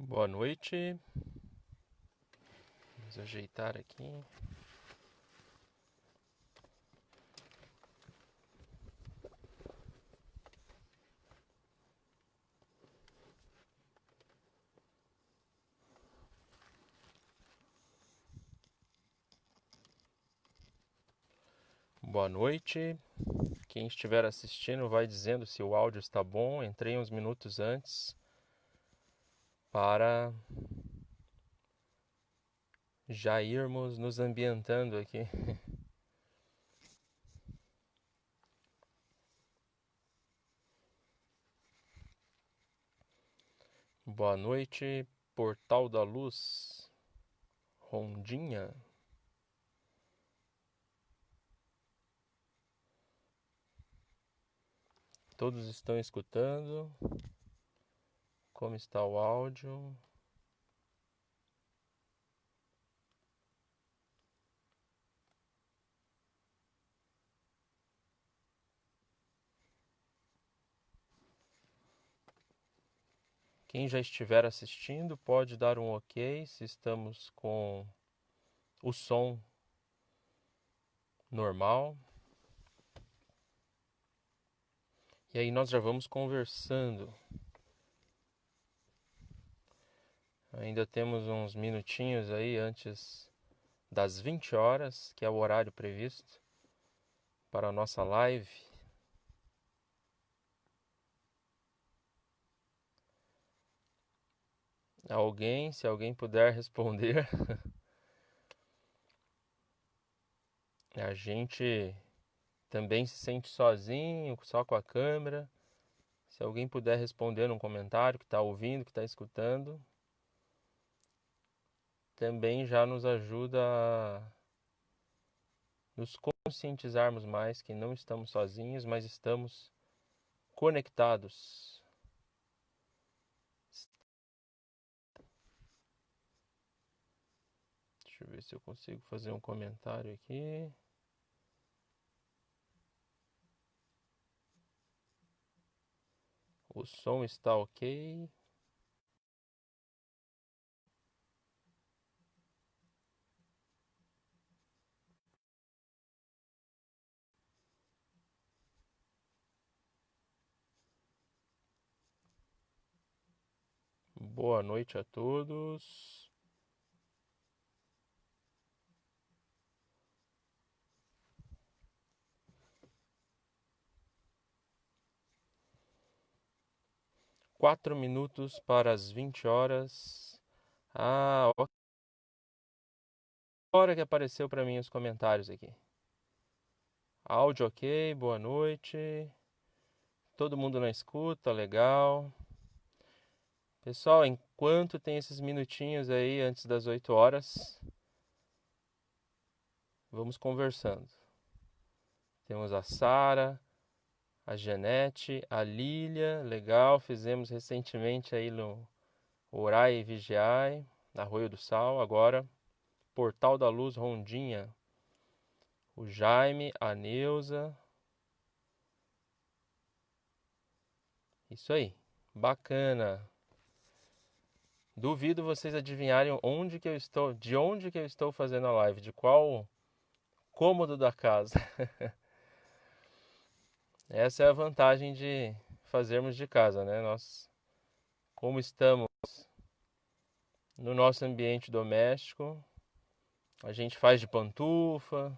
Boa noite. Vamos ajeitar aqui. Boa noite. Quem estiver assistindo vai dizendo se o áudio está bom. Entrei uns minutos antes para já irmos nos ambientando aqui. Boa noite, Portal da Luz, Rondinha. Todos estão escutando? Como está o áudio? Quem já estiver assistindo pode dar um ok se estamos com o som normal. E aí nós já vamos conversando. Ainda temos uns minutinhos aí antes das 20 horas, que é o horário previsto para a nossa live. Se alguém puder responder. A gente também se sente sozinho, só com a câmera. Se alguém puder responder num comentário que está ouvindo, que está escutando, também já nos ajuda a nos conscientizarmos mais que não estamos sozinhos, mas estamos conectados. Deixa eu ver se eu consigo fazer um comentário aqui. O som está ok. Boa noite a todos. Quatro minutos para as 20 horas. A hora que apareceu para mim os comentários aqui. Áudio ok, boa noite. Todo mundo na escuta, legal. Pessoal, enquanto tem esses minutinhos aí antes das 8 horas, vamos conversando. Temos a Sara, a Janete, a Lília, legal. Fizemos recentemente aí no Orai e Vigiai, Arroio do Sal. Agora, Portal da Luz, Rondinha. O Jaime, a Neuza. Isso aí, bacana. Duvido vocês adivinharem de onde que eu estou fazendo a live, de qual cômodo da casa. Essa é a vantagem de fazermos de casa, né? Nós, como estamos no nosso ambiente doméstico, a gente faz de pantufa,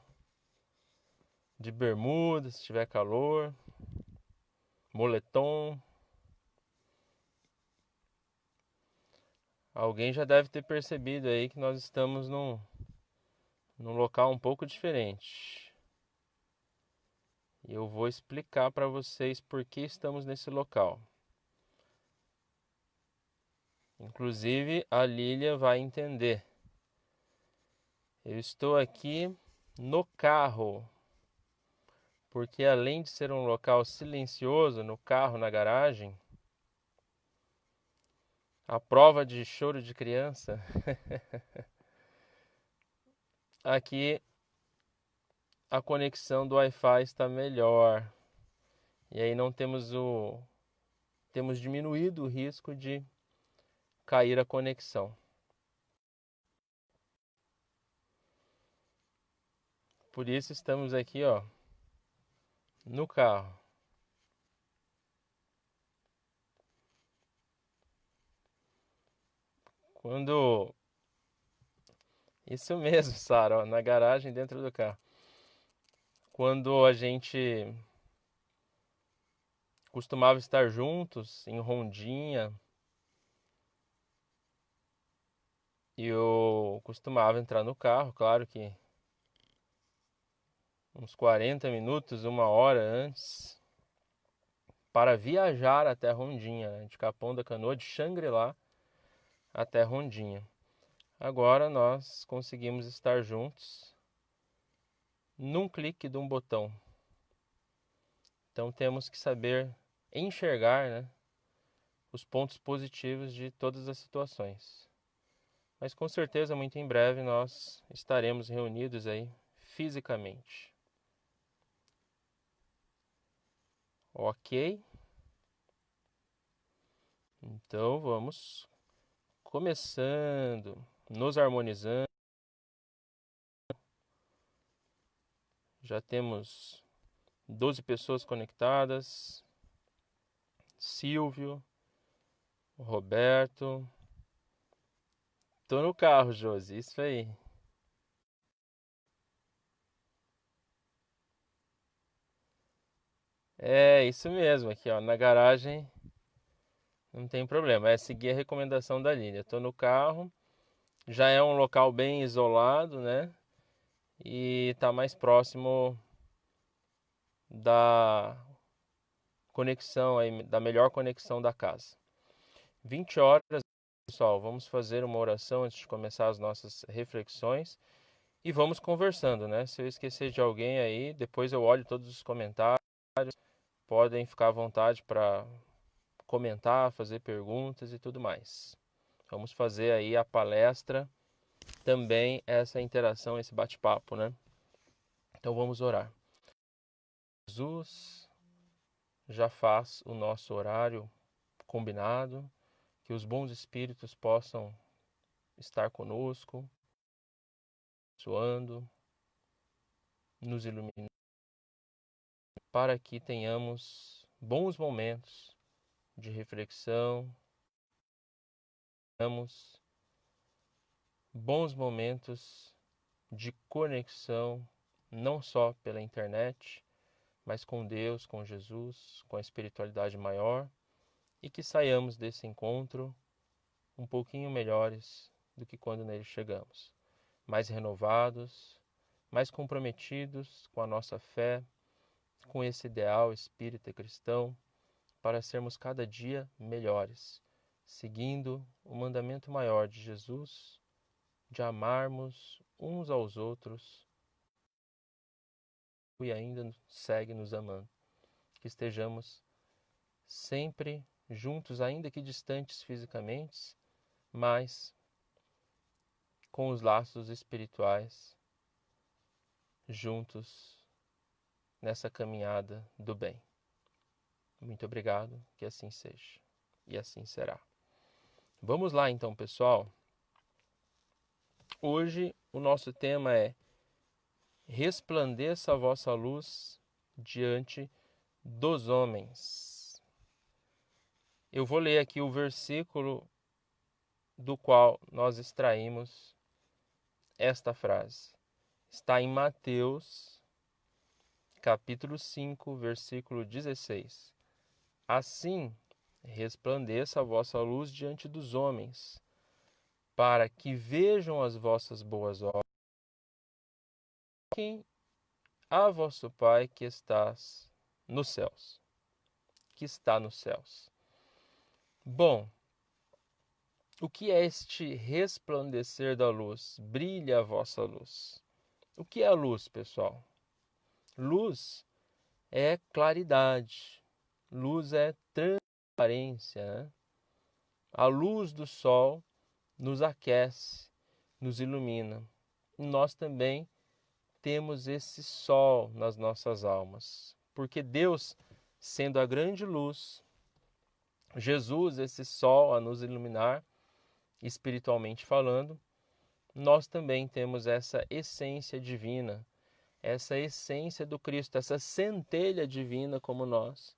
de bermuda, se tiver calor, moletom. Alguém já deve ter percebido aí que nós estamos num local um pouco diferente. E eu vou explicar para vocês por que estamos nesse local. Inclusive, a Lília vai entender. Eu estou aqui no carro, porque além de ser um local silencioso, no carro, na garagem, a prova de choro de criança, aqui a conexão do Wi-Fi está melhor. E aí não temos diminuído o risco de cair a conexão. Por isso estamos aqui, ó, no carro. Quando... Isso mesmo, Sara, ó, na garagem dentro do carro. Quando a gente costumava estar juntos em rondinha, e eu costumava entrar no carro, claro que uns 40 minutos, 1 hora antes, para viajar até Rondinha, né? De Capão da Canoa, de Xangri-Lá até Rondinha. Agora nós conseguimos estar juntos num clique de um botão. Então temos que saber enxergar, né, os pontos positivos de todas as situações. Mas com certeza muito em breve nós estaremos reunidos aí fisicamente. Ok? Então vamos começando, nos harmonizando. Já temos 12 pessoas conectadas. Silvio, Roberto. Tô no carro, Josi, isso aí. É, isso mesmo, aqui ó, na garagem não tem problema, é seguir a recomendação da Lília. Tô no carro, já é um local bem isolado, né? E tá mais próximo da conexão aí, da melhor conexão da casa. 20 horas, pessoal, vamos fazer uma oração antes de começar as nossas reflexões e vamos conversando, né? Se eu esquecer de alguém aí, depois eu olho todos os comentários, podem ficar à vontade para comentar, fazer perguntas e tudo mais. Vamos fazer aí a palestra, também essa interação, esse bate-papo, né? Então vamos orar. Jesus já faz o nosso horário combinado, que os bons espíritos possam estar conosco, abençoando, nos iluminando, para que tenhamos bons momentos de reflexão, tenhamos bons momentos de conexão, não só pela internet, mas com Deus, com Jesus, com a espiritualidade maior, e que saiamos desse encontro um pouquinho melhores do que quando nele chegamos, mais renovados, mais comprometidos com a nossa fé, com esse ideal espírita cristão, para sermos cada dia melhores, seguindo o mandamento maior de Jesus, de amarmos uns aos outros e ainda segue nos amando. Que estejamos sempre juntos, ainda que distantes fisicamente, mas com os laços espirituais juntos nessa caminhada do bem. Muito obrigado, que assim seja. E assim será. Vamos lá então, pessoal. Hoje o nosso tema é resplandeça a vossa luz diante dos homens. Eu vou ler aqui o versículo do qual nós extraímos esta frase. Está em Mateus, capítulo 5, versículo 16. Assim, resplandeça a vossa luz diante dos homens, para que vejam as vossas boas obras a vosso Pai que estás nos céus, que está nos céus. Bom, o que é este resplandecer da luz? Brilha a vossa luz. O que é a luz, pessoal? Luz é claridade, luz é transparência, né? A luz do sol nos aquece, nos ilumina. Nós também temos esse sol nas nossas almas, porque Deus, sendo a grande luz, Jesus, esse sol a nos iluminar, espiritualmente falando, nós também temos essa essência divina, essa essência do Cristo, essa centelha divina como nós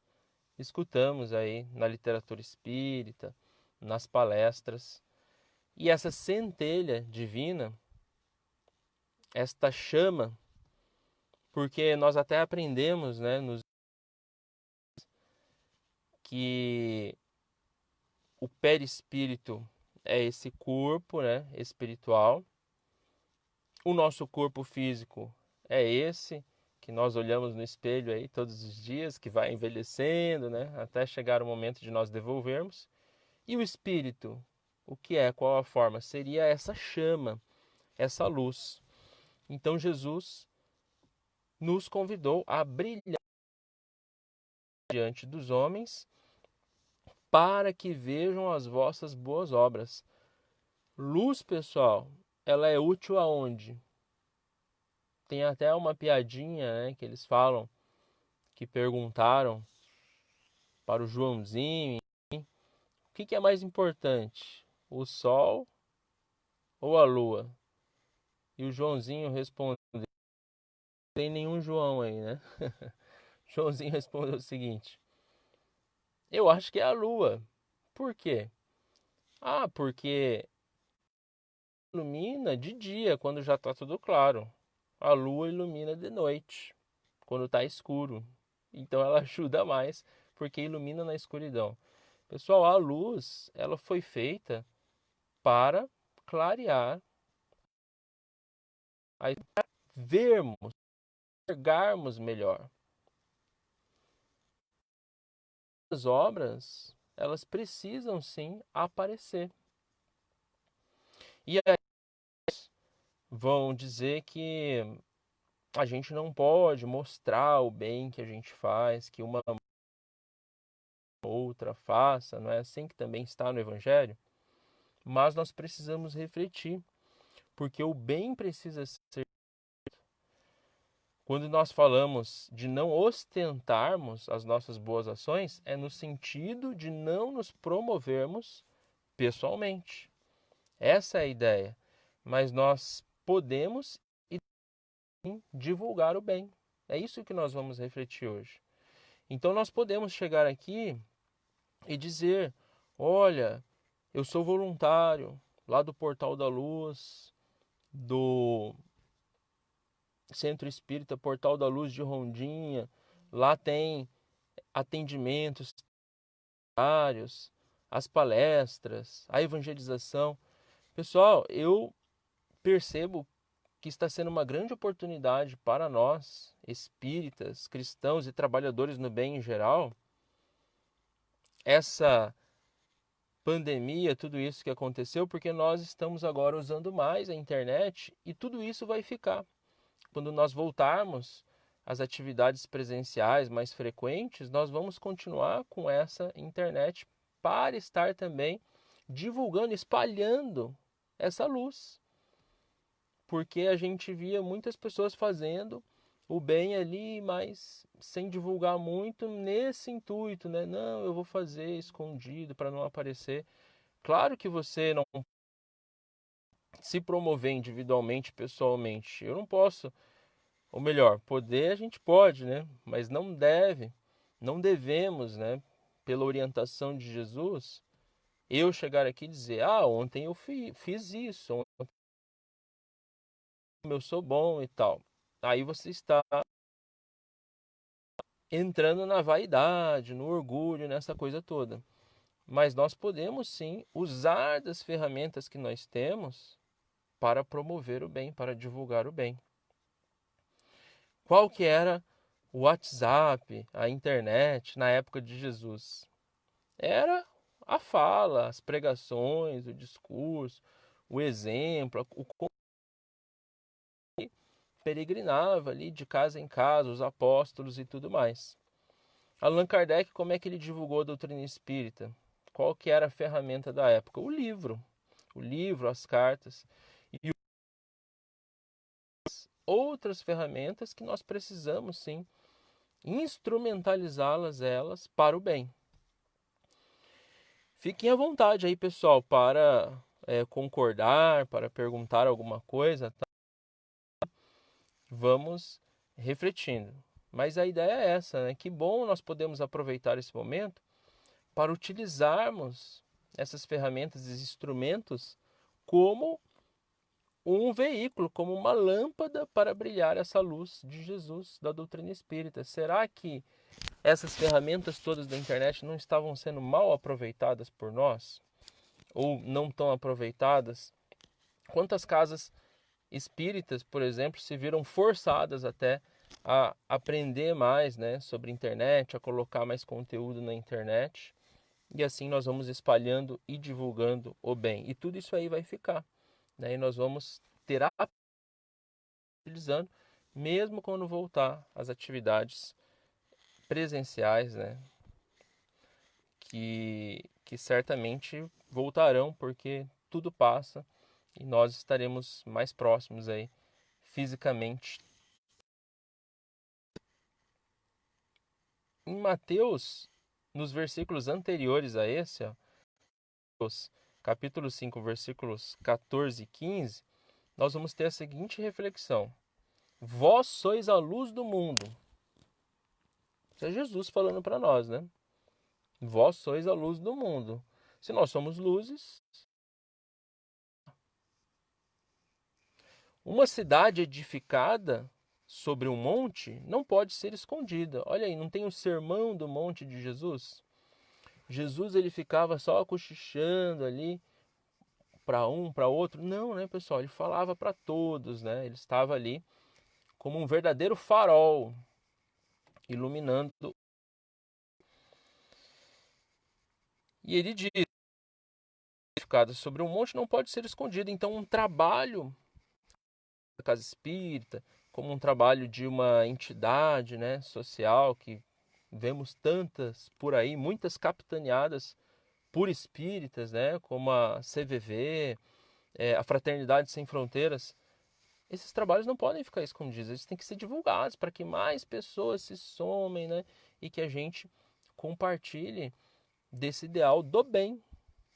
escutamos aí na literatura espírita, nas palestras. E essa centelha divina, esta chama, porque nós até aprendemos, né, que o perispírito é esse corpo, né, espiritual. O nosso corpo físico é esse que nós olhamos no espelho aí todos os dias, que vai envelhecendo, né, até chegar o momento de nós devolvermos. E o espírito, o que é? Qual a forma? Seria essa chama, essa luz. Então Jesus nos convidou a brilhar diante dos homens para que vejam as vossas boas obras. Luz, pessoal, ela é útil aonde? Tem até uma piadinha, né, que eles falam, que perguntaram para o Joãozinho, o que é mais importante, o sol ou a lua? E o Joãozinho respondeu, não tem nenhum João aí, né? Joãozinho respondeu o seguinte, eu acho que é a lua. Por quê? Ah, porque ilumina de dia, quando já está tudo claro. A lua ilumina de noite, quando está escuro. Então ela ajuda mais, porque ilumina na escuridão. Pessoal, a luz, ela foi feita para clarear, para vermos, enxergarmos melhor. As obras, elas precisam sim aparecer. E aí vão dizer que a gente não pode mostrar o bem que a gente faz, que uma outra faça, não é assim que também está no Evangelho? Mas nós precisamos refletir, porque o bem precisa ser. Quando nós falamos de não ostentarmos as nossas boas ações, é no sentido de não nos promovermos pessoalmente. Essa é a ideia. Mas nós podemos e divulgar o bem. É isso que nós vamos refletir hoje. Então nós podemos chegar aqui e dizer, olha, eu sou voluntário lá do Portal da Luz, do Centro Espírita Portal da Luz de Rondinha. Lá tem atendimentos diários, as palestras, a evangelização. Pessoal, eu percebo que está sendo uma grande oportunidade para nós, espíritas, cristãos e trabalhadores no bem em geral, essa pandemia, tudo isso que aconteceu, porque nós estamos agora usando mais a internet e tudo isso vai ficar. Quando nós voltarmos às atividades presenciais mais frequentes, nós vamos continuar com essa internet para estar também divulgando, espalhando essa luz. Porque a gente via muitas pessoas fazendo o bem ali, mas sem divulgar muito nesse intuito, né? Não, eu vou fazer escondido para não aparecer. Claro que você não se promover individualmente, pessoalmente. Eu não posso, ou melhor, poder a gente pode, né? Mas não deve, não devemos, né? Pela orientação de Jesus, eu chegar aqui e dizer, ah, ontem eu fiz isso, ontem eu sou bom e tal. Aí você está entrando na vaidade, no orgulho, nessa coisa toda. Mas nós podemos sim usar das ferramentas que nós temos para promover o bem, para divulgar o bem. Qual que era o WhatsApp, a internet na época de Jesus? Era a fala, as pregações, o discurso, o exemplo, o como peregrinava ali de casa em casa, os apóstolos e tudo mais. Allan Kardec, como é que ele divulgou a doutrina espírita? Qual que era a ferramenta da época? O livro, as cartas e outras ferramentas que nós precisamos sim instrumentalizá-las para o bem. Fiquem à vontade aí, pessoal, para concordar, para perguntar alguma coisa, tá? Vamos refletindo. Mas a ideia é essa, né? Que bom nós podemos aproveitar esse momento para utilizarmos essas ferramentas, esses instrumentos, como um veículo, como uma lâmpada para brilhar essa luz de Jesus, da doutrina espírita. Será que essas ferramentas todas da internet não estavam sendo mal aproveitadas por nós? Ou não tão aproveitadas? Quantas casas espíritas, por exemplo, se viram forçadas até a aprender mais, né, sobre internet, a colocar mais conteúdo na internet, e assim nós vamos espalhando e divulgando o bem. E tudo isso aí vai ficar, né, e nós vamos ter a utilizando, mesmo quando voltar às atividades presenciais, né, que certamente voltarão, porque tudo passa e nós estaremos mais próximos aí fisicamente. Em Mateus, nos versículos anteriores a esse, ó, capítulo 5, versículos 14 e 15, nós vamos ter a seguinte reflexão: vós sois a luz do mundo. Isso é Jesus falando para nós, né? Vós sois a luz do mundo. Se nós somos luzes, uma cidade edificada sobre um monte não pode ser escondida. Olha aí, não tem o sermão do monte de Jesus? Jesus ele ficava só cochichando ali para um, para outro. Não, né, pessoal? Ele falava para todos, né? Ele estava ali como um verdadeiro farol, iluminando. E ele diz: edificada sobre um monte não pode ser escondido. Então, um trabalho da casa espírita, como um trabalho de uma entidade, né, social, que vemos tantas por aí, muitas capitaneadas por espíritas, né, como a CVV, a Fraternidade Sem Fronteiras. Esses trabalhos não podem ficar escondidos, eles têm que ser divulgados para que mais pessoas se somem, né, e que a gente compartilhe desse ideal do bem,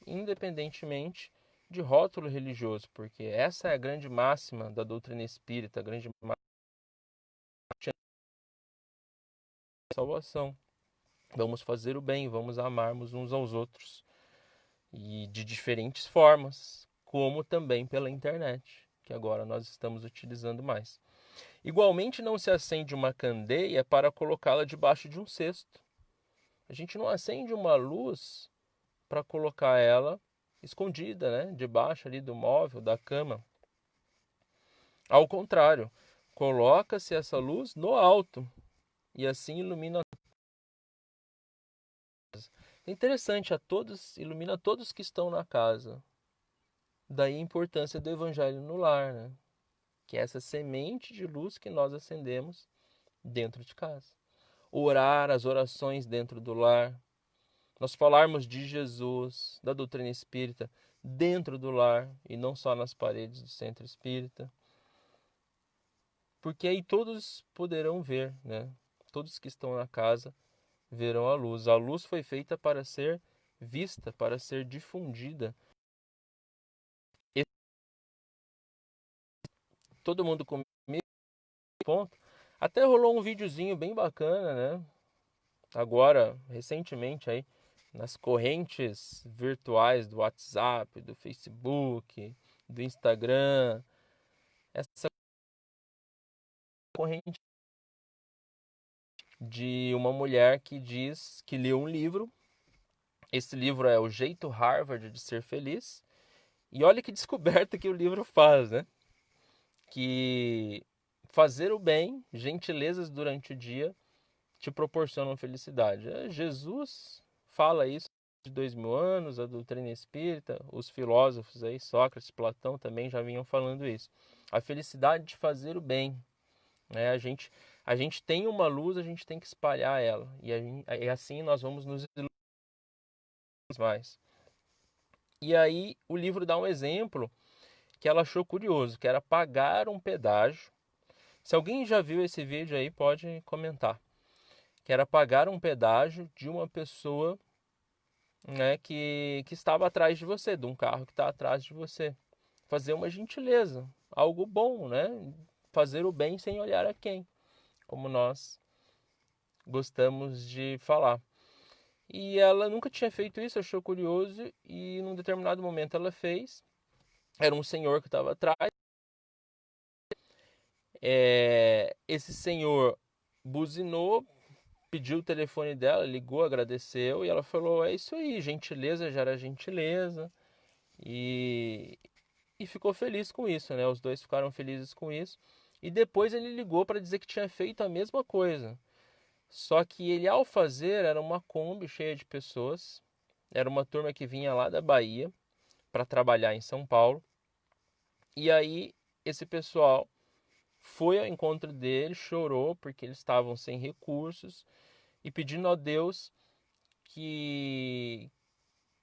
independentemente de rótulo religioso, porque essa é a grande máxima da doutrina espírita, a grande máxima da salvação. Vamos fazer o bem, vamos amarmos uns aos outros, e de diferentes formas, como também pela internet, que agora nós estamos utilizando mais. Igualmente, não se acende uma candeia para colocá-la debaixo de um cesto. A gente não acende uma luz para colocar ela escondida, né, debaixo ali do móvel, da cama. Ao contrário, coloca-se essa luz no alto e assim ilumina. É interessante, ilumina todos que estão na casa. Daí a importância do evangelho no lar, né? Que é essa semente de luz que nós acendemos dentro de casa. Orar as orações dentro do lar. Nós falarmos de Jesus, da doutrina espírita, dentro do lar e não só nas paredes do centro espírita. Porque aí todos poderão ver, né? Todos que estão na casa verão a luz. A luz foi feita para ser vista, para ser difundida. E todo mundo comigo, ponto. Até rolou um videozinho bem bacana, né? Agora, recentemente aí, nas correntes virtuais do WhatsApp, do Facebook, do Instagram. Essa corrente de uma mulher que diz que leu um livro. Esse livro é O Jeito Harvard de Ser Feliz. E olha que descoberta que o livro faz, né? Que fazer o bem, gentilezas durante o dia, te proporcionam felicidade. Jesus fala isso de 2000 anos, a doutrina espírita, os filósofos aí, Sócrates, Platão também já vinham falando isso. A felicidade de fazer o bem, né? A gente tem uma luz, a gente tem que espalhar ela. E assim nós vamos nos iluminar mais. E aí o livro dá um exemplo que ela achou curioso, que era pagar um pedágio. Se alguém já viu esse vídeo aí, pode comentar. Que era pagar um pedágio de uma pessoa né, que estava atrás de você, de um carro que está atrás de você. Fazer uma gentileza, algo bom, né? Fazer o bem sem olhar a quem, como nós gostamos de falar. E ela nunca tinha feito isso, achou curioso e num determinado momento ela fez. Era um senhor que estava atrás. Esse senhor buzinou, pediu o telefone dela, ligou, agradeceu e ela falou: é isso aí, gentileza gera gentileza. E, e ficou feliz com isso, né? Os dois ficaram felizes com isso. E depois ele ligou para dizer que tinha feito a mesma coisa. Só que ele, ao fazer, era uma Kombi cheia de pessoas. Era uma turma que vinha lá da Bahia para trabalhar em São Paulo. E aí, esse pessoal foi ao encontro dele, chorou porque eles estavam sem recursos e pedindo a Deus que,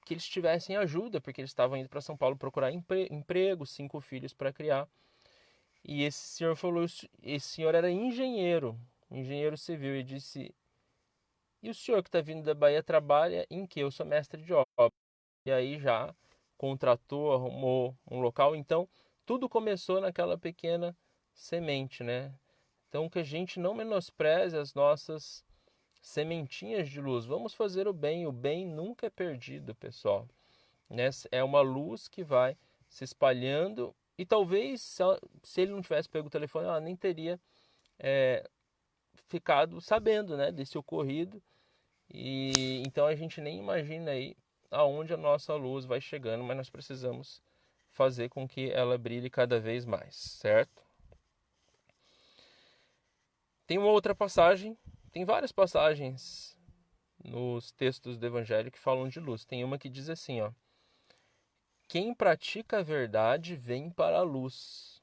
que eles tivessem ajuda, porque eles estavam indo para São Paulo procurar emprego, 5 filhos para criar. E esse senhor falou, esse senhor era engenheiro civil, e disse: e o senhor que está vindo da Bahia trabalha em que? Eu sou mestre de obra. E aí já contratou, arrumou um local. Então, tudo começou naquela pequena semente, né? Então, que a gente não menospreze as nossas sementinhas de luz. Vamos fazer o bem nunca é perdido, pessoal. Né? É uma luz que vai se espalhando e talvez se ele não tivesse pego o telefone, ela nem teria ficado sabendo, né, desse ocorrido. E então a gente nem imagina aí aonde a nossa luz vai chegando, mas nós precisamos fazer com que ela brilhe cada vez mais, certo? Tem uma outra passagem, tem várias passagens nos textos do Evangelho que falam de luz. Tem uma que diz assim, ó: quem pratica a verdade vem para a luz,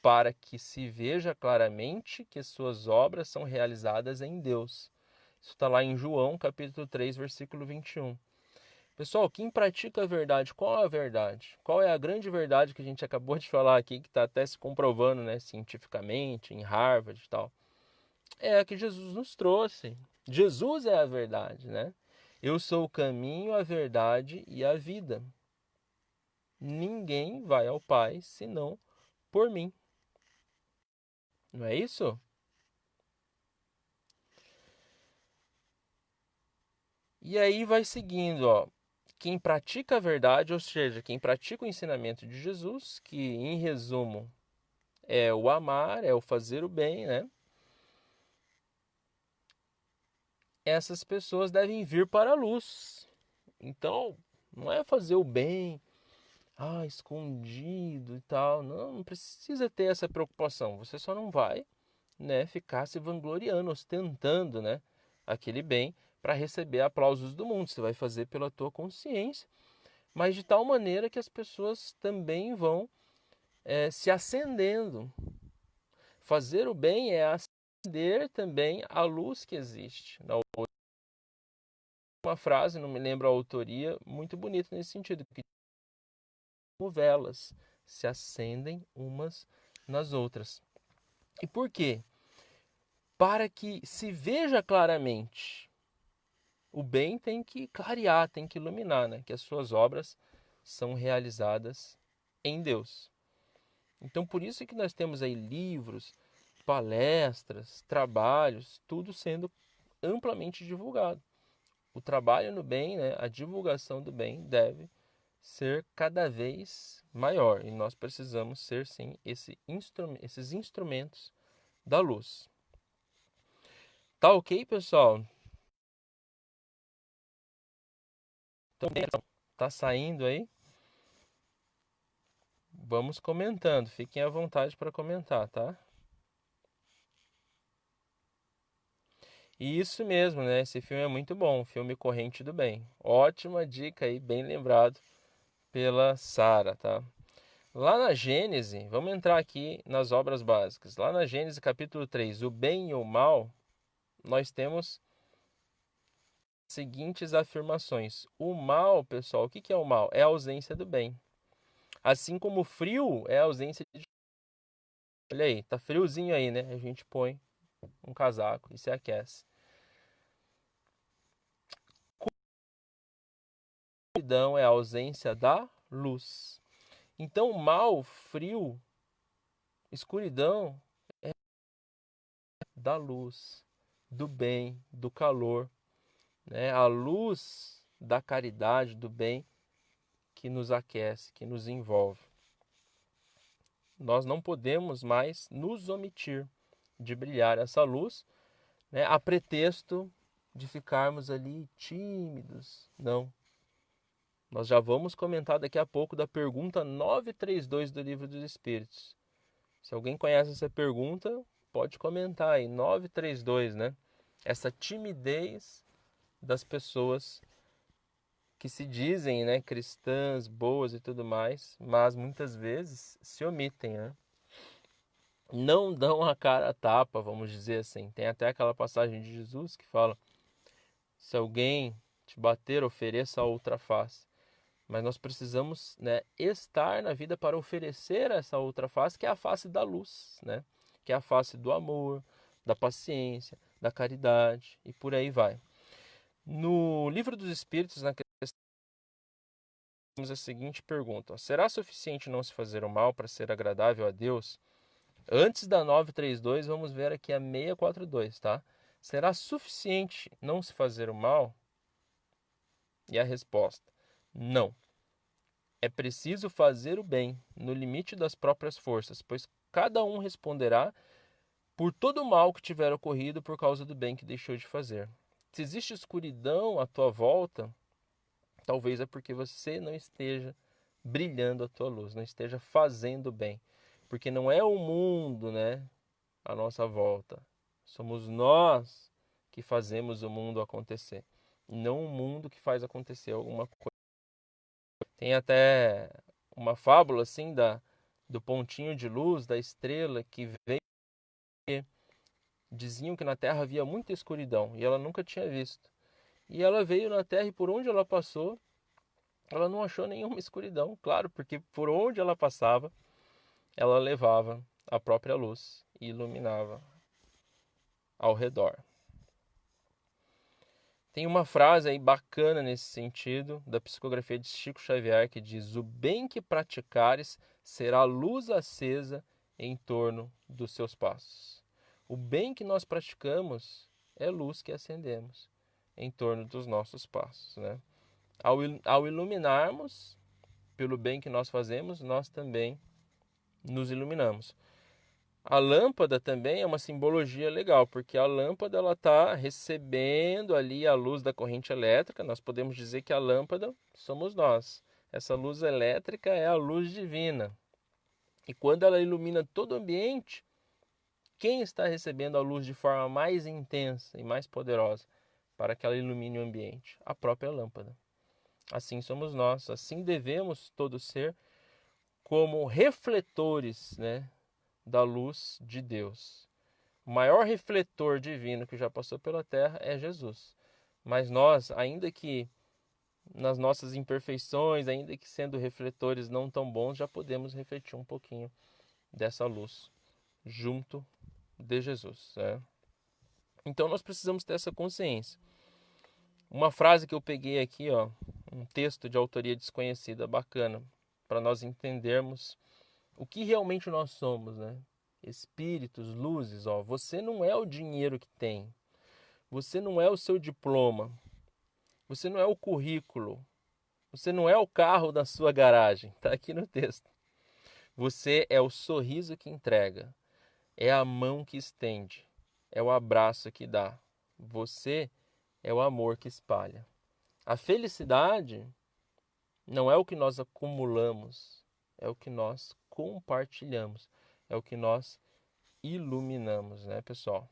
para que se veja claramente que suas obras são realizadas em Deus. Isso está lá em João, capítulo 3, versículo 21. Pessoal, quem pratica a verdade, qual é a verdade? Qual é a grande verdade que a gente acabou de falar aqui, que está até se comprovando, né, cientificamente, em Harvard e tal? É a que Jesus nos trouxe. Jesus é a verdade, né? Eu sou o caminho, a verdade e a vida. Ninguém vai ao Pai senão por mim. Não é isso? E aí vai seguindo, ó. Quem pratica a verdade, ou seja, quem pratica o ensinamento de Jesus, que em resumo é o amar, é o fazer o bem, né? Essas pessoas devem vir para a luz. Então, não é fazer o bem, escondido e tal. Não, não precisa ter essa preocupação. Você só não vai, né, ficar se vangloriando, ostentando, né, aquele bem para receber aplausos do mundo. Você vai fazer pela tua consciência, mas de tal maneira que as pessoas também vão se acendendo. Fazer o bem é acender também a luz que existe. Uma frase, não me lembro a autoria, muito bonita nesse sentido, que como velas se acendem umas nas outras. E por quê? Para que se veja claramente. O bem tem que clarear, tem que iluminar, né? Que as suas obras são realizadas em Deus. Então, por isso que nós temos aí livros, palestras, trabalhos, tudo sendo amplamente divulgado. O trabalho no bem, né, a divulgação do bem deve ser cada vez maior. E nós precisamos ser, sim, esses instrumentos da luz. Tá ok, pessoal? Então, tá saindo aí? Vamos comentando. Fiquem à vontade para comentar, tá? E isso mesmo, né? Esse filme é muito bom, filme Corrente do Bem. Ótima dica aí, bem lembrado pela Sara, tá? Lá na Gênese, vamos entrar aqui nas obras básicas. Lá na Gênese capítulo 3, o bem e o mal, nós temos seguintes afirmações. O mal, pessoal, o que é o mal? É a ausência do bem. Assim como o frio é a ausência de... Olha aí, tá friozinho aí, né? A gente põe um casaco e se aquece. escuridão é a ausência da luz. Então, mal, frio, escuridão é da luz, do bem, do calor, né? A luz da caridade, do bem que nos aquece, que nos envolve. Nós não podemos mais nos omitir de brilhar essa luz, né, a pretexto de ficarmos ali tímidos. Não. Nós já vamos comentar daqui a pouco da pergunta 932 do Livro dos Espíritos. Se alguém conhece essa pergunta, pode comentar aí, 932, né? Essa timidez das pessoas que se dizem, né, cristãs, boas e tudo mais, mas muitas vezes se omitem, né? Não dão a cara a tapa, vamos dizer assim. Tem até aquela passagem de Jesus que fala: se alguém te bater, ofereça a outra face. Mas nós precisamos, né, estar na vida para oferecer essa outra face, que é a face da luz, né? Que é a face do amor, da paciência, da caridade e por aí vai. No Livro dos Espíritos, na questão, temos a seguinte pergunta: será suficiente não se fazer o mal para ser agradável a Deus? Antes da 932, vamos ver aqui a 642, tá? Será suficiente não se fazer o mal? E a resposta: não. É preciso fazer o bem, no limite das próprias forças, pois cada um responderá por todo o mal que tiver ocorrido por causa do bem que deixou de fazer. Se existe escuridão à tua volta, talvez é porque você não esteja brilhando a tua luz, não esteja fazendo bem. Porque não é o mundo, né, à nossa volta. Somos nós que fazemos o mundo acontecer, não o mundo que faz acontecer alguma coisa. Tem até uma fábula assim do pontinho de luz, da estrela que veio. Diziam que na Terra havia muita escuridão e ela nunca tinha visto. E ela veio na Terra e por onde ela passou, ela não achou nenhuma escuridão. Claro, porque por onde ela passava, ela levava a própria luz e iluminava ao redor. Tem uma frase aí bacana nesse sentido, da psicografia de Chico Xavier, que diz: o bem que praticares será luz acesa em torno dos seus passos. O bem que nós praticamos é luz que acendemos em torno dos nossos passos, né? Ao iluminarmos pelo bem que nós fazemos, nós também nos iluminamos. A lâmpada também é uma simbologia legal, porque a lâmpada ela está recebendo ali a luz da corrente elétrica. Nós podemos dizer que a lâmpada somos nós. Essa luz elétrica é a luz divina. E quando ela ilumina todo o ambiente, quem está recebendo a luz de forma mais intensa e mais poderosa para que ela ilumine o ambiente? A própria lâmpada. Assim somos nós, assim devemos todos ser como refletores, né, da luz de Deus. O maior refletor divino que já passou pela Terra é Jesus. Mas nós, ainda que nas nossas imperfeições, ainda que sendo refletores não tão bons, já podemos refletir um pouquinho dessa luz junto de Jesus, né? Então nós precisamos ter essa consciência. Uma frase que eu peguei aqui, ó, um texto de autoria desconhecida, bacana, para nós entendermos o que realmente nós somos, né? Espíritos, luzes, ó. Você não é o dinheiro que tem. Você não é o seu diploma. Você não é o currículo. Você não é o carro da sua garagem. Está aqui no texto. Você é o sorriso que entrega. É a mão que estende. É o abraço que dá. Você é o amor que espalha. A felicidade não é o que nós acumulamos. É o que nós compartilhamos. É o que nós iluminamos, né, pessoal?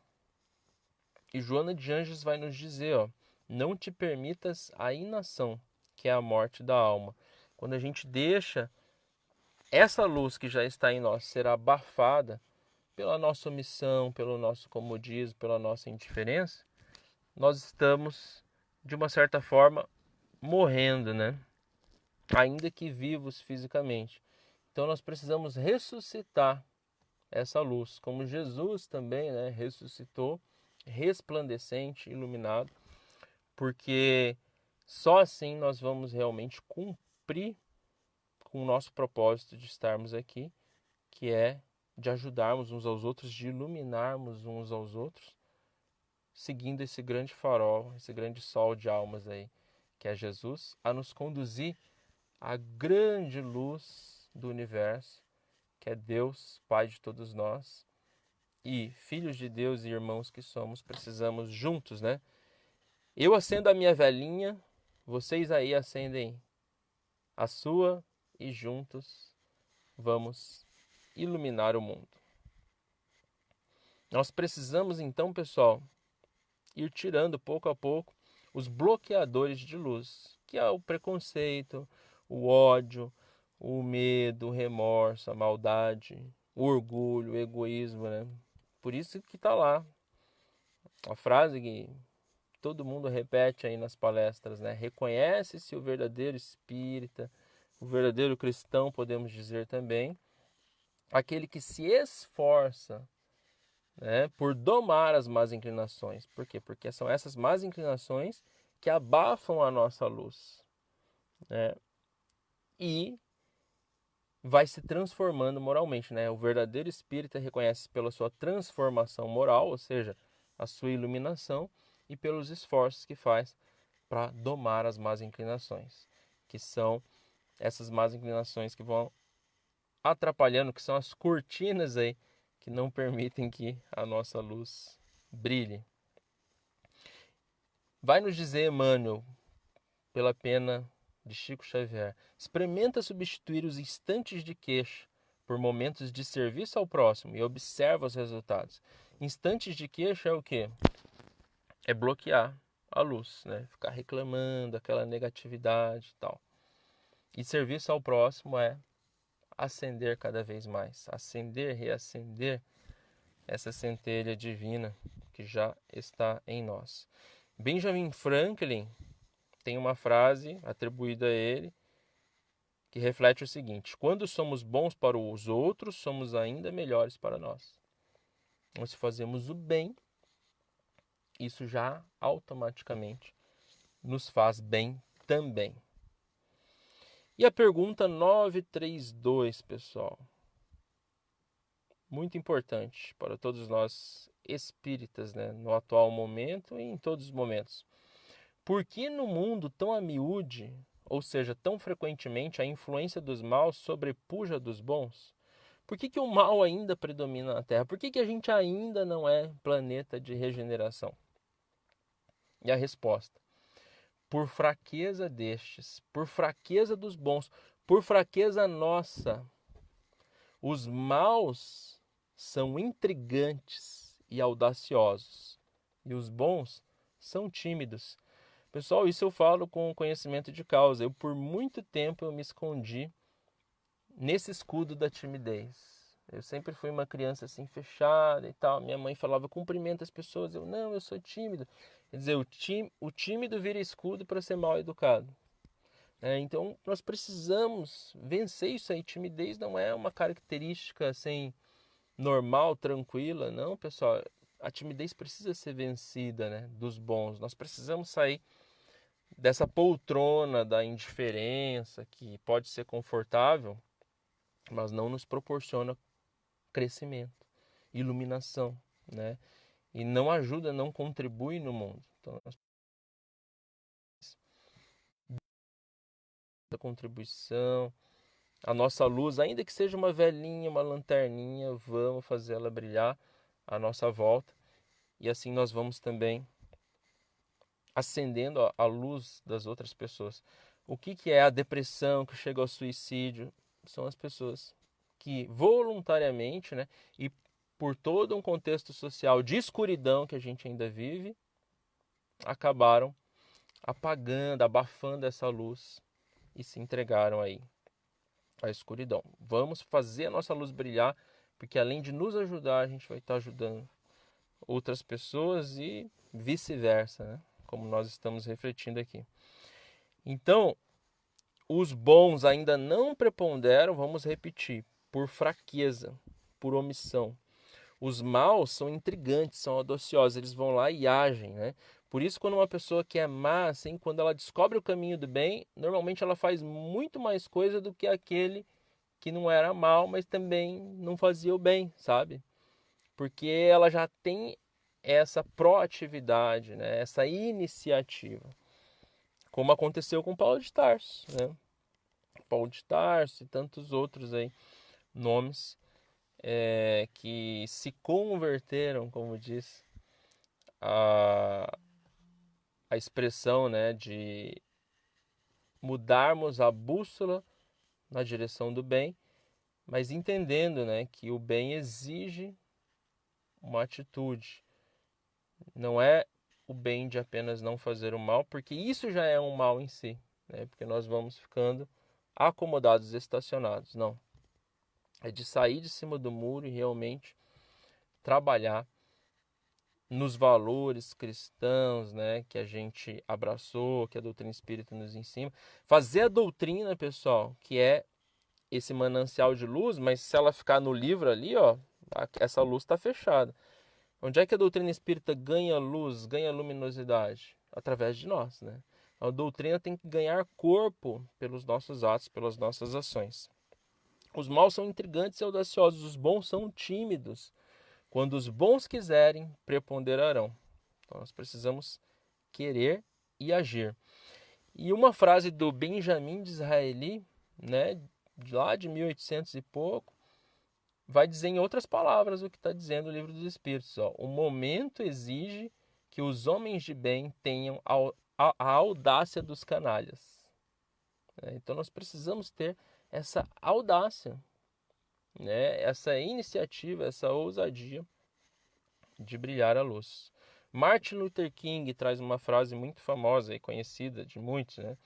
E Joana de Anjos vai nos dizer, ó, não te permitas a inação, que é a morte da alma. Quando a gente deixa essa luz que já está em nós ser abafada pela nossa omissão, pelo nosso comodismo, pela nossa indiferença, nós estamos, de uma certa forma, morrendo, né? Ainda que vivos fisicamente. Então nós precisamos ressuscitar essa luz, como Jesus também, né, ressuscitou, resplandecente, iluminado, porque Só assim nós vamos realmente cumprir com o nosso propósito de estarmos aqui, que é de ajudarmos uns aos outros, de iluminarmos uns aos outros, seguindo esse grande farol, esse grande sol de almas aí, que é Jesus, a nos conduzir à grande luz do universo, que é Deus, Pai de todos nós, e filhos de Deus e irmãos que somos, precisamos juntos, né? Eu acendo a minha velinha, vocês aí acendem a sua e juntos vamos iluminar o mundo. Nós precisamos então, pessoal, ir tirando pouco a pouco os bloqueadores de luz, que é o preconceito, o ódio, o medo, o remorso, a maldade, o orgulho, o egoísmo, né? Por isso que está lá a frase que todo mundo repete aí nas palestras, né? Reconhece-se o verdadeiro espírita, o verdadeiro cristão, podemos dizer também, aquele que se esforça, né, por domar as más inclinações. Por quê? Porque são essas más inclinações que abafam a nossa luz, né? E vai se transformando moralmente, né? O verdadeiro espírita reconhece pela sua transformação moral, ou seja, a sua iluminação, e pelos esforços que faz para domar as más inclinações, que são essas más inclinações que vão atrapalhando, que são as cortinas aí que não permitem que a nossa luz brilhe. Vai nos dizer Emmanuel, pela pena de Chico Xavier: experimenta substituir os instantes de queixa por momentos de serviço ao próximo e observa os resultados. Instantes de queixa é o quê? É bloquear a luz, né? Ficar reclamando, aquela negatividade e tal. E serviço ao próximo é acender cada vez mais, acender, reacender essa centelha divina que já está em nós. Benjamin Franklin tem uma frase atribuída a ele que reflete o seguinte: quando somos bons para os outros, somos ainda melhores para nós. Então, se fazemos o bem, isso já automaticamente nos faz bem também. E a pergunta 932, pessoal, muito importante para todos nós espíritas, né, no atual momento e em todos os momentos. Por que no mundo tão a miúde, ou seja, tão frequentemente, a influência dos maus sobrepuja dos bons? Por que o mal ainda predomina na Terra? Por que a gente ainda não é planeta de regeneração? E a resposta: por fraqueza destes, por fraqueza dos bons, por fraqueza nossa. Os maus são intrigantes e audaciosos, e os bons são tímidos. Pessoal, isso eu falo com conhecimento de causa. Eu, por muito tempo, eu me escondi nesse escudo da timidez. Eu sempre fui uma criança assim, fechada e tal. Minha mãe falava, cumprimenta as pessoas. Não, eu sou tímido. Quer dizer, o tímido vira escudo para ser mal educado. Então, nós precisamos vencer isso aí. Timidez não é uma característica assim, normal, tranquila. Não, pessoal. A timidez precisa ser vencida, né, dos bons. Nós precisamos sair dessa poltrona da indiferença, que pode ser confortável, mas não nos proporciona crescimento, iluminação, né? E não ajuda, não contribui no mundo. Então, a contribuição, a nossa luz, ainda que seja uma velinha, uma lanterninha, vamos fazer ela brilhar à nossa volta. E assim nós vamos também acendendo a luz das outras pessoas. O que é a depressão que chega ao suicídio? São as pessoas que voluntariamente, né, e por todo um contexto social de escuridão que a gente ainda vive, acabaram apagando, abafando essa luz e se entregaram aí à escuridão. Vamos fazer a nossa luz brilhar, porque além de nos ajudar, a gente vai estar ajudando outras pessoas e vice-versa, né? Como nós estamos refletindo aqui. Então, os bons ainda não preponderam, vamos repetir, por fraqueza, por omissão. Os maus são intrigantes, são audaciosos, eles vão lá e agem, né? Por isso, quando uma pessoa que é má, assim, quando ela descobre o caminho do bem, normalmente ela faz muito mais coisa do que aquele que não era mal, mas também não fazia o bem, sabe? Porque ela já tem essa proatividade, né? Essa iniciativa, como aconteceu com Paulo de Tarso, né? Paulo de Tarso e tantos outros aí, nomes que se converteram, como diz a expressão, né, de mudarmos a bússola na direção do bem, mas entendendo, né, que o bem exige uma atitude. Não é o bem de apenas não fazer o mal, porque isso já é um mal em si, né? Porque nós vamos ficando acomodados, estacionados. Não. É de sair de cima do muro e realmente trabalhar nos valores cristãos, né, que a gente abraçou, que a doutrina espírita nos ensina. Fazer a doutrina, pessoal, que é esse manancial de luz, mas se ela ficar no livro ali, ó, essa luz está fechada. Onde é que a doutrina espírita ganha luz, ganha luminosidade? Através de nós, né? A doutrina tem que ganhar corpo pelos nossos atos, pelas nossas ações. Os maus são intrigantes e audaciosos, os bons são tímidos. Quando os bons quiserem, preponderarão. Então nós precisamos querer e agir. E uma frase do Benjamin Disraeli, né, lá de 1800 e pouco, vai dizer em outras palavras o que está dizendo o Livro dos Espíritos. Ó. O momento exige que os homens de bem tenham a audácia dos canalhas. Então nós precisamos ter essa audácia, né? Essa iniciativa, essa ousadia de brilhar a luz. Martin Luther King traz uma frase muito famosa e conhecida de muitos, né?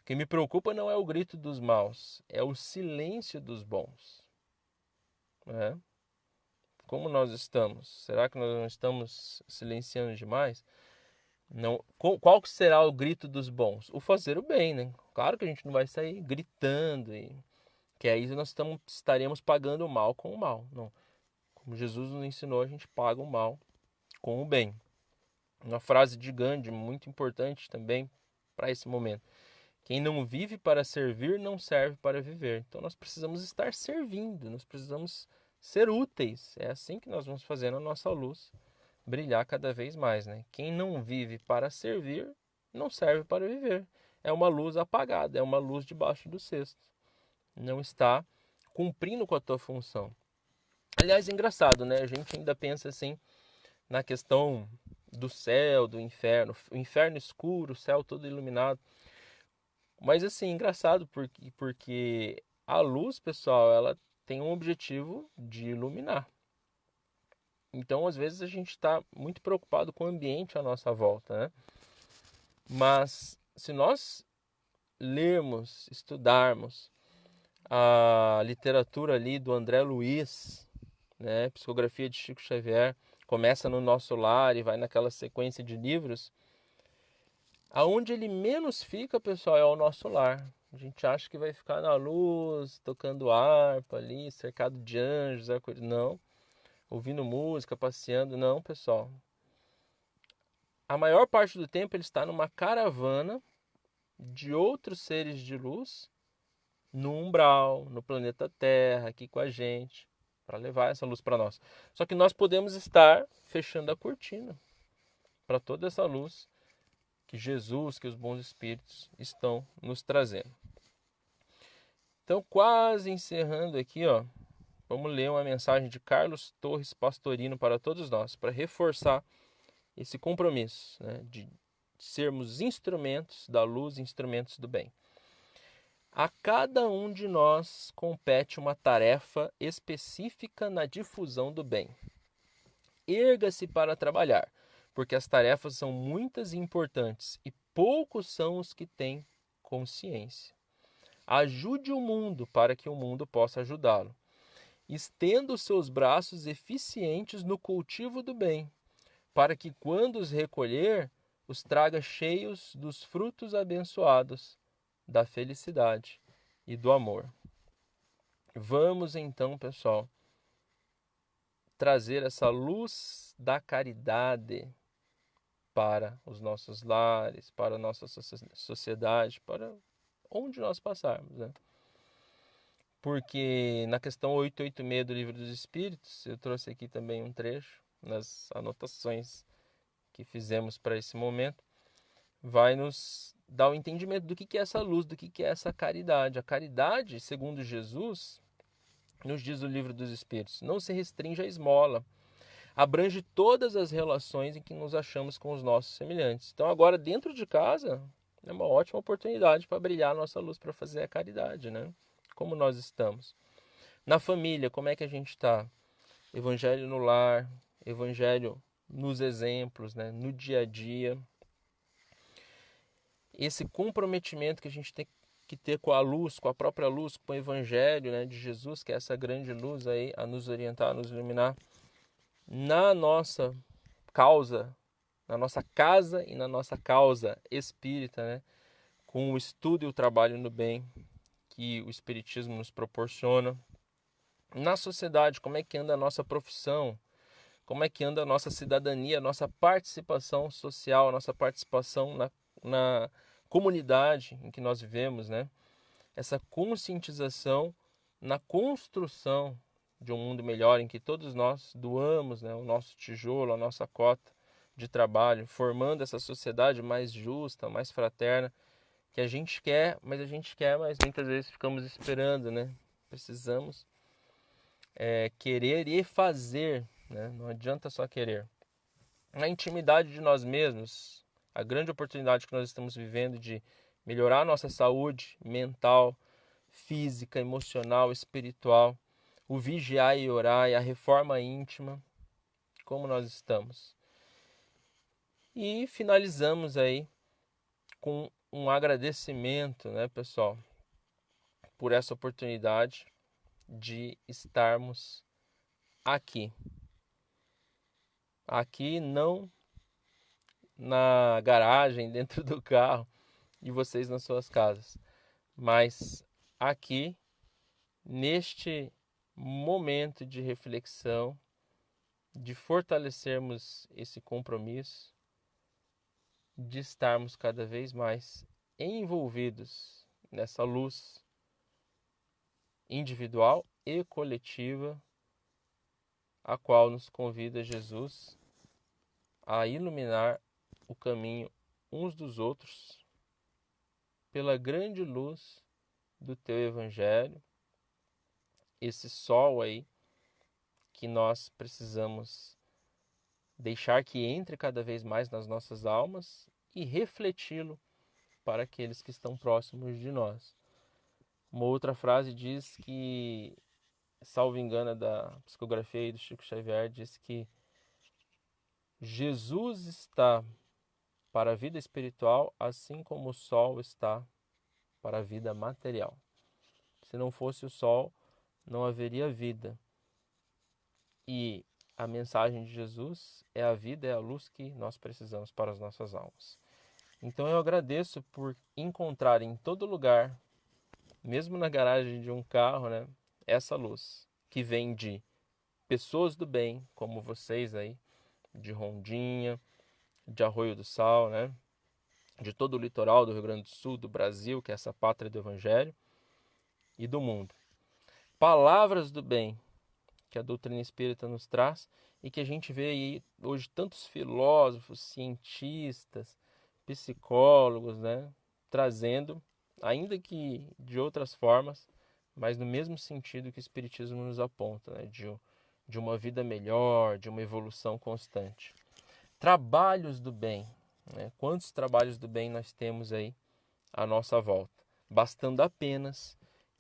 O que me preocupa não é o grito dos maus, é o silêncio dos bons. Né? Como nós estamos? Será que nós não estamos silenciando demais? Não. Qual que será o grito dos bons? O fazer o bem, né? Claro que a gente não vai sair gritando, que aí nós estaremos pagando o mal com o mal. Não. Como Jesus nos ensinou, a gente paga o mal com o bem. Uma frase de Gandhi, muito importante também para esse momento. Quem não vive para servir, não serve para viver. Então nós precisamos estar servindo, nós precisamos ser úteis. É assim que nós vamos fazendo a nossa luz brilhar cada vez mais, né? Quem não vive para servir, não serve para viver. É uma luz apagada, é uma luz debaixo do cesto. Não está cumprindo com a tua função. Aliás, é engraçado, né? A gente ainda pensa assim na questão do céu, do inferno. O inferno escuro, o céu todo iluminado. Mas assim, engraçado porque a luz, pessoal, ela tem um objetivo de iluminar. Então, às vezes, a gente está muito preocupado com o ambiente à nossa volta, né? Mas se nós lermos, estudarmos a literatura ali do André Luiz, né? Psicografia de Chico Xavier, começa no Nosso Lar e vai naquela sequência de livros, aonde ele menos fica, pessoal, é o nosso lar. A gente acha que vai ficar na luz, tocando harpa ali, cercado de anjos, não. Ouvindo música, passeando, não, pessoal. A maior parte do tempo ele está numa caravana de outros seres de luz no umbral, no planeta Terra, aqui com a gente, para levar essa luz para nós. Só que nós podemos estar fechando a cortina para toda essa luz que Jesus, que os bons espíritos estão nos trazendo. Então, quase encerrando aqui, ó, vamos ler uma mensagem de Carlos Torres Pastorino para todos nós, para reforçar esse compromisso, né, de sermos instrumentos da luz, instrumentos do bem. A cada um de nós compete uma tarefa específica na difusão do bem. Erga-se para trabalhar, porque as tarefas são muitas e importantes e poucos são os que têm consciência. Ajude o mundo para que o mundo possa ajudá-lo. Estenda os seus braços eficientes no cultivo do bem, para que quando os recolher, os traga cheios dos frutos abençoados da felicidade e do amor. Vamos então, pessoal, trazer essa luz da caridade para os nossos lares, para a nossa sociedade, para onde nós passarmos, né? Porque na questão 886 do Livro dos Espíritos, eu trouxe aqui também um trecho, nas anotações que fizemos para esse momento, vai nos dar o entendimento do que é essa luz, do que é essa caridade. A caridade, segundo Jesus, nos diz o Livro dos Espíritos, não se restringe à esmola, abrange todas as relações em que nos achamos com os nossos semelhantes. Então agora, dentro de casa, é uma ótima oportunidade para brilhar a nossa luz, para fazer a caridade, né? Como nós estamos. Na família, como é que a gente está? Evangelho no lar, evangelho nos exemplos, né? No dia a dia. Esse comprometimento que a gente tem que ter com a luz, com a própria luz, com o evangelho, né, de Jesus, que é essa grande luz aí a nos orientar, a nos iluminar na nossa causa, na nossa casa e na nossa causa espírita, né, com o estudo e o trabalho no bem que o espiritismo nos proporciona. Na sociedade, como é que anda a nossa profissão? Como é que anda a nossa cidadania, a nossa participação social, a nossa participação na comunidade em que nós vivemos, né? Essa conscientização na construção de um mundo melhor em que todos nós doamos, né, o nosso tijolo, a nossa cota de trabalho, formando essa sociedade mais justa, mais fraterna, que a gente quer, mas muitas vezes ficamos esperando, né? Precisamos querer e fazer, né? Não adianta só querer. Na intimidade de nós mesmos, a grande oportunidade que nós estamos vivendo de melhorar a nossa saúde mental, física, emocional, espiritual, o vigiar e orar e a reforma íntima, como nós estamos. E finalizamos aí com um agradecimento, né, pessoal, por essa oportunidade de estarmos aqui. Aqui não na garagem, dentro do carro e vocês nas suas casas, mas aqui neste momento de reflexão, de fortalecermos esse compromisso, de estarmos cada vez mais envolvidos nessa luz individual e coletiva, a qual nos convida Jesus a iluminar o caminho uns dos outros pela grande luz do teu Evangelho, esse sol aí que nós precisamos deixar que entre cada vez mais nas nossas almas e refleti-lo para aqueles que estão próximos de nós. Uma outra frase diz que, salvo engano, da psicografia aí do Chico Xavier, diz que Jesus está para a vida espiritual assim como o sol está para a vida material. Se não fosse o sol, não haveria vida. E a mensagem de Jesus é a vida, é a luz que nós precisamos para as nossas almas. Então eu agradeço por encontrar em todo lugar, mesmo na garagem de um carro, né, essa luz que vem de pessoas do bem, como vocês aí, de Rondinha, de Arroio do Sal, né, de todo o litoral do Rio Grande do Sul, do Brasil, que é essa pátria do Evangelho, e do mundo. Palavras do bem que a doutrina espírita nos traz e que a gente vê aí hoje tantos filósofos, cientistas, psicólogos, né, trazendo, ainda que de outras formas, mas no mesmo sentido que o Espiritismo nos aponta, né, de uma vida melhor, de uma evolução constante. Trabalhos do bem, né? Quantos trabalhos do bem nós temos aí à nossa volta? Bastando apenas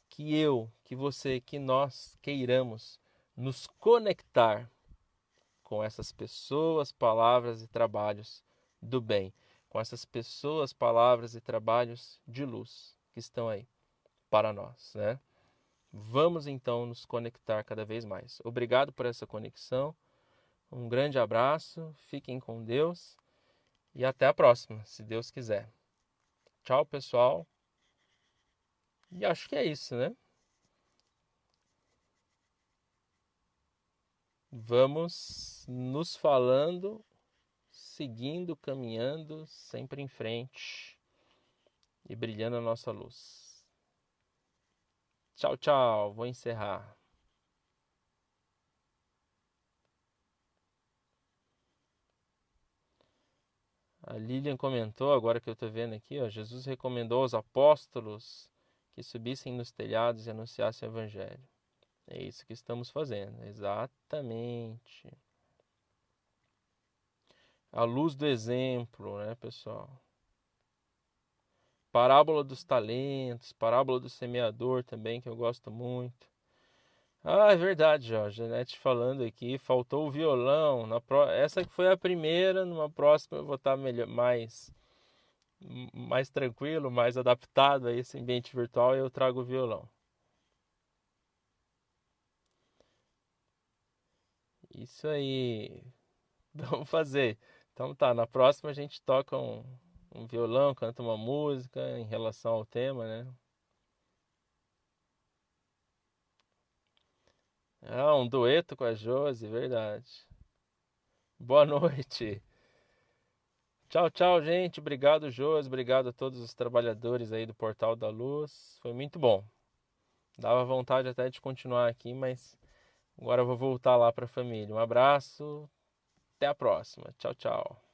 que eu, que você, que nós queiramos nos conectar com essas pessoas, palavras e trabalhos do bem, com essas pessoas, palavras e trabalhos de luz que estão aí para nós, né? Vamos então nos conectar cada vez mais. Obrigado por essa conexão. Um grande abraço, fiquem com Deus e até a próxima, se Deus quiser. Tchau, pessoal. E acho que é isso, né? Vamos nos falando seguindo, caminhando, sempre em frente e brilhando a nossa luz. Tchau, tchau. Vou encerrar. A Lilian comentou, agora que eu estou vendo aqui, ó, Jesus recomendou aos apóstolos que subissem nos telhados e anunciassem o evangelho. É isso que estamos fazendo, exatamente. A luz do exemplo, né, pessoal? Parábola dos talentos, parábola do semeador também, que eu gosto muito. Ah, é verdade, Jorge. Janete falando aqui, faltou o violão. Essa que foi a primeira, numa próxima eu vou estar melhor, mais tranquilo, mais adaptado a esse ambiente virtual e eu trago o violão. Isso aí. Vamos fazer. Então tá, na próxima a gente toca um violão, canta uma música em relação ao tema, né? Ah, um dueto com a Josi, verdade. Boa noite. Tchau, tchau, gente. Obrigado, Josi. Obrigado a todos os trabalhadores aí do Portal da Luz. Foi muito bom. Dava vontade até de continuar aqui, mas agora eu vou voltar lá para a família. Um abraço. Até a próxima. Tchau, tchau.